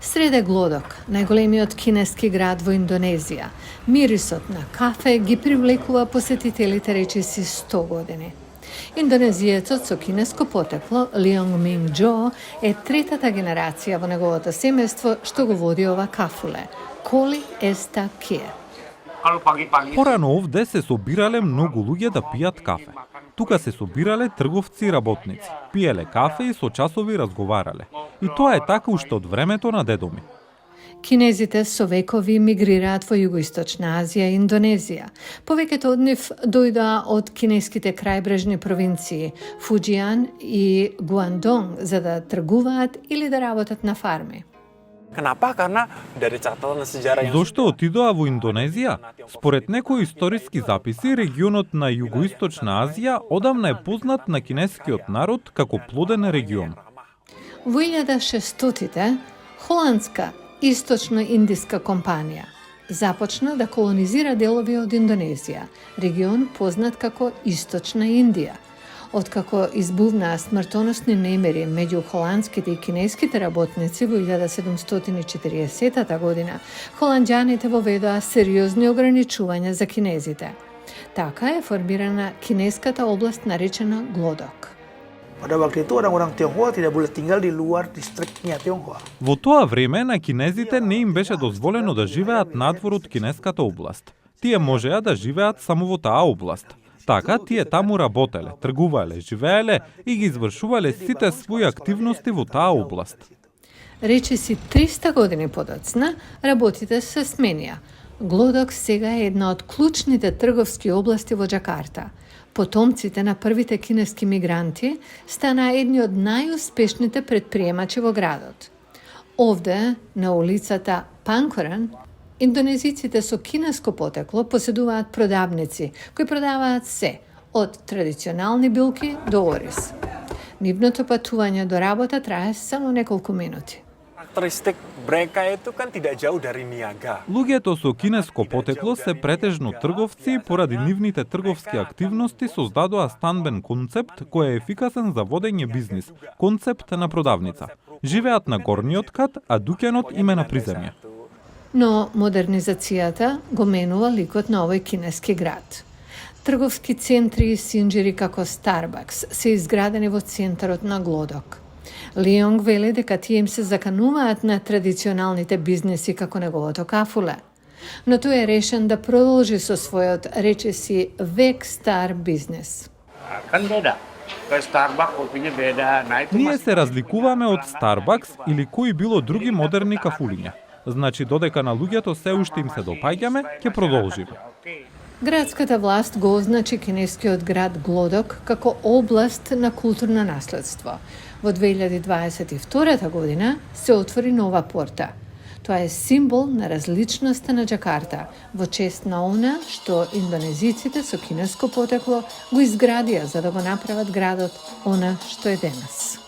Среде Глодок, најголемиот кинески град во Индонезија, мирисот на кафе ги привлекува посетителите речиси 100 години. Индонезиецот со кинеско потекло, Лионг Минг Џо, е третата генерација во неговото семејство што го води ова кафуле, Коли Еста Кие. Порано овде се собирале многу луѓе да пијат кафе. Тука се собирале трговци и работници, пиеле кафе и со часови разговарале. И тоа е така уште од времето на дедо ми. Кинезите со векови мигрираат во Југоисточна Азија и Индонезија. Повеќето од нив дојдоа од кинеските крајбрежни провинции Фуџијан и Гуандонг за да тргуваат или да работат на фарми. Kenapa? Karena dari catatan sejarah yang Зошто отидоа во Индонезија? Според некои историски записи, регионот на Југоисточна Азија одамна е познат на кинескиот народ како плоден регион. Во 1600-тите, холандска источно-индиска компанија започна да колонизира делови од Индонезија, регион познат како Источна Индија. Откако избувнаа смртоносни немири меѓу холандските и кинеските работници во 1740 година, холанѓаните воведоа сериозни ограничувања за кинезите. Така е формирана кинеската област наречена Глодок. Pada waktu itu orang-orang Tionghoa tidak boleh tinggal di luar distriknya Tionghoa. Во тоа време на кинезите не им беше дозволено да живеат надвор од кинеската област. Тие можеа да живеат само во таа област. Така, тие таму работеле, тргувале, живееле и ги извршувале сите своји активности во таа област. Речиси 300 години подоцна, работите се сменија. Глодок сега е една од клучните трговски области во Џакарта. Потомците на првите кинески мигранти станаа едни од најуспешните предприемачи во градот. Овде, на улицата Панкоран, индонезиците со кинеско потекло поседуваат продавници, кои продаваат се, од традиционални билки до ориз. Нивното патување до работа трае само неколку минути. karakteristik mereka itu kan tidak jauh dari niaga. Луѓето со кинеско потекло се претежно трговци и поради нивните трговски активности создадоа станбен концепт кој е ефикасен за водење бизнис, концепт на продавница. Живеат на горниот кат, а дуќанот им е на приземје. Но модернизацијата го менува ликот на овој кинески град. Трговски центри и синџери како Starbucks се изградени во центарот на Глодок. Лионг вели дека тие им се закануваат на традиционалните бизнеси како неговото кафуле. Но тој е решен да продолжи со својот речиси век стар бизнес. Kan beda. Kayak Starbucks kopinya beda. Nah itu Ние се разликуваме од Starbucks или кои било други модерни кафулиња. Значи, додека на луѓето се уште им се допаѓаме, ќе продолжиме. Градската власт го означи кинескиот град Глодок како област на културно наследство. Во 2022 година се отвори нова порта. Тоа е символ на различноста на Џакарта, во чест на она што индонезиците со кинеско потекло го изградија за да го направат градот она што е денес.